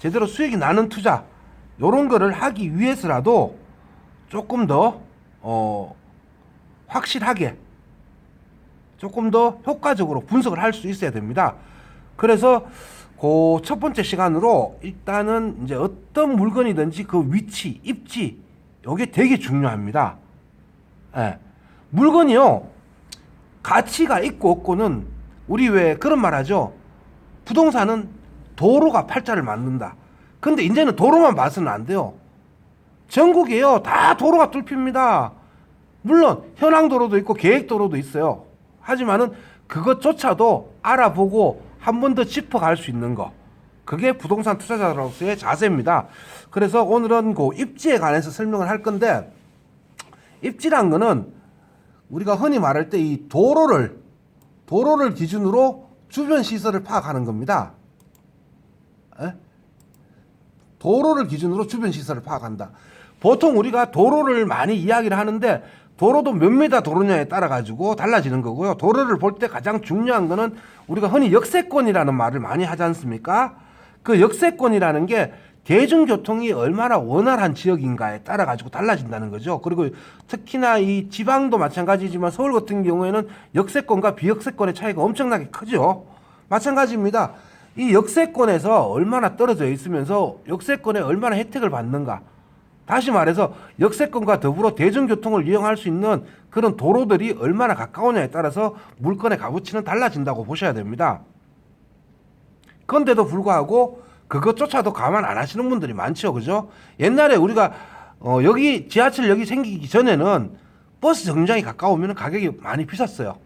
제대로 수익이 나는 투자 요런 거를 하기 위해서라도 조금 더 확실하게 조금 더 효과적으로 분석을 할 수 있어야 됩니다. 그래서 그 첫 번째 시간으로 일단은 이제 어떤 물건이든지 그 위치, 입지 요게 되게 중요합니다. 예. 물건이요 가치가 있고 없고는 우리 왜 그런 말 하죠. 부동산은 도로가 팔자를 맞는다. 근데 이제는 도로만 봐서는 안 돼요. 전국에요 다 도로가 뚫힙니다. 물론 현황도로도 있고 계획도로도 있어요. 하지만은 그것조차도 알아보고 한 번 더 짚어갈 수 있는 거, 그게 부동산 투자자로서의 자세입니다. 그래서 오늘은 그 입지에 관해서 설명을 할 건데, 입지란 거는 우리가 흔히 말할 때 이 도로를 기준으로 주변 시설을 파악하는 겁니다. 에? 도로를 기준으로 주변 시설을 파악한다. 보통 우리가 도로를 많이 이야기를 하는데 도로도 몇 미터 도로냐에 따라 가지고 달라지는 거고요. 도로를 볼 때 가장 중요한 거는 우리가 흔히 역세권이라는 말을 많이 하지 않습니까? 그 역세권이라는 게 대중교통이 얼마나 원활한 지역인가에 따라 가지고 달라진다는 거죠. 그리고 특히나 이 지방도 마찬가지지만 서울 같은 경우에는 역세권과 비역세권의 차이가 엄청나게 크죠. 마찬가지입니다. 이 역세권에서 얼마나 떨어져 있으면서 역세권에 얼마나 혜택을 받는가. 다시 말해서 역세권과 더불어 대중교통을 이용할 수 있는 그런 도로들이 얼마나 가까우냐에 따라서 물건의 값어치는 달라진다고 보셔야 됩니다. 그런데도 불구하고 그것조차도 감안 안 하시는 분들이 많죠. 그죠? 옛날에 우리가 여기 지하철역이 생기기 전에는 버스 정류장이 가까우면 가격이 많이 비쌌어요.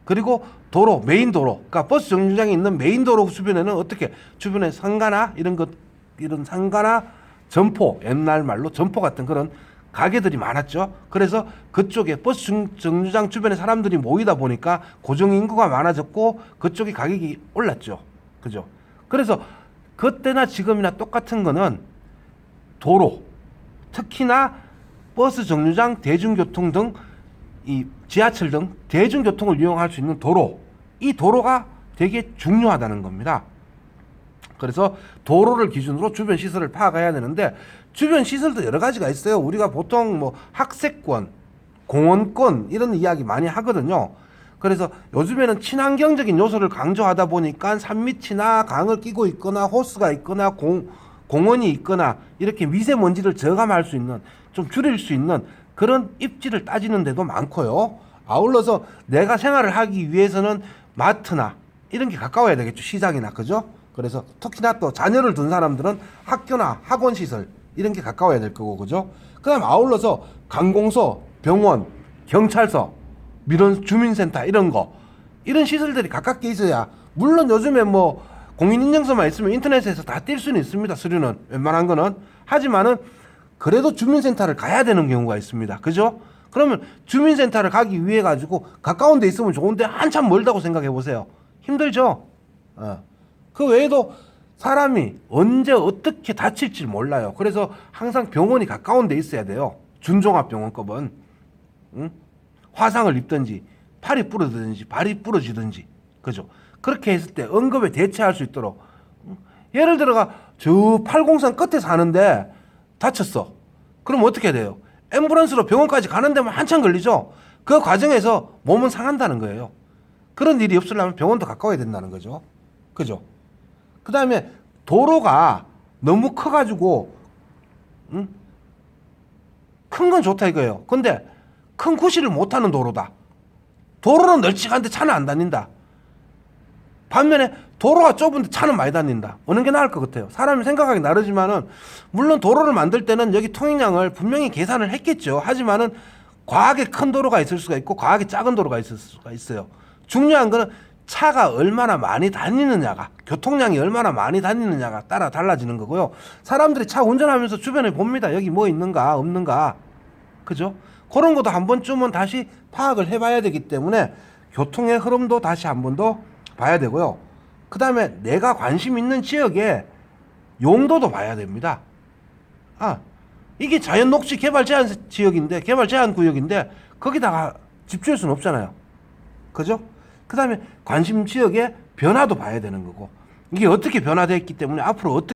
그리고 도로, 메인 도로, 그러니까 버스 정류장이 있는 메인 도로 주변에는 어떻게 주변에 상가나 이런 상가나 점포, 옛날 말로 점포 같은 그런 가게들이 많았죠. 그래서 그쪽에 버스 정류장 주변에 사람들이 모이다 보니까 고정인구가 많아졌고 그쪽이 가격이 올랐죠. 그죠? 그래서 그때나 지금이나 똑같은 거는 도로, 특히나 버스 정류장, 대중교통 등 이 지하철 등 대중교통을 이용할 수 있는 도로, 이 도로가 되게 중요하다는 겁니다. 그래서 도로를 기준으로 주변 시설을 파악해야 되는데, 주변 시설도 여러 가지가 있어요. 우리가 보통 뭐 학세권, 공원권 이런 이야기 많이 하거든요. 그래서 요즘에는 친환경적인 요소를 강조하다 보니까 산밑이나 강을 끼고 있거나 호수가 있거나 공원이 있거나 이렇게 미세먼지를 저감할 수 있는, 좀 줄일 수 있는 그런 입지를 따지는 데도 많고요. 아울러서 내가 생활을 하기 위해서는 마트나 이런 게 가까워야 되겠죠. 시장이나. 그죠? 그래서 특히나 또 자녀를 둔 사람들은 학교나 학원 시설 이런 게 가까워야 될 거고. 그죠? 그 다음 아울러서 관공서, 병원, 경찰서, 이런 주민센터 이런 시설들이 가깝게 있어야, 물론 요즘에 뭐 공인인증서만 있으면 인터넷에서 다 뛸 수는 있습니다. 서류는 웬만한 거는. 하지만은 그래도 주민센터를 가야 되는 경우가 있습니다. 그죠? 그러면 주민센터를 가기 위해 가지고 가까운 데 있으면 좋은데 한참 멀다고 생각해 보세요. 힘들죠? 그 외에도 사람이 언제 어떻게 다칠지 몰라요. 그래서 항상 병원이 가까운 데 있어야 돼요. 준종합병원급은. 응? 화상을 입든지 팔이 부러지든지 발이 부러지든지. 그죠? 그렇게 했을 때 응급에 대처할 수 있도록. 예를 들어가 저 803 끝에 사는데 다쳤어. 그럼 어떻게 돼요? 앰뷸런스로 병원까지 가는 데만 한참 걸리죠. 그 과정에서 몸은 상한다는 거예요. 그런 일이 없으려면 병원도 가까워야 된다는 거죠. 그죠? 그 다음에 도로가 너무 커가지고 큰 건 좋다 이거예요. 근데 큰 구실을 못하는 도로다. 도로는 널찍한데 차는 안 다닌다. 반면에 도로가 좁은데 차는 많이 다닌다. 어느 게 나을 것 같아요? 사람이 생각하기 나르지만은, 물론 도로를 만들 때는 여기 통행량을 분명히 계산을 했겠죠. 하지만은 과하게 큰 도로가 있을 수가 있고 과하게 작은 도로가 있을 수가 있어요. 중요한 거는 차가 얼마나 많이 다니느냐가, 교통량이 얼마나 많이 다니느냐가 따라 달라지는 거고요. 사람들이 차 운전하면서 주변에 봅니다. 여기 뭐 있는가 없는가. 그죠? 그런 것도 한 번쯤은 다시 파악을 해봐야 되기 때문에 교통의 흐름도 다시 한 번 더 봐야 되고요. 그 다음에 내가 관심 있는 지역의 용도도 봐야 됩니다. 이게 자연 녹지 개발 제한 지역인데, 개발 제한 구역인데 거기다가 집 지을 수는 없잖아요. 그죠? 그 다음에 관심 지역의 변화도 봐야 되는 거고, 이게 어떻게 변화됐기 때문에 앞으로 어떻게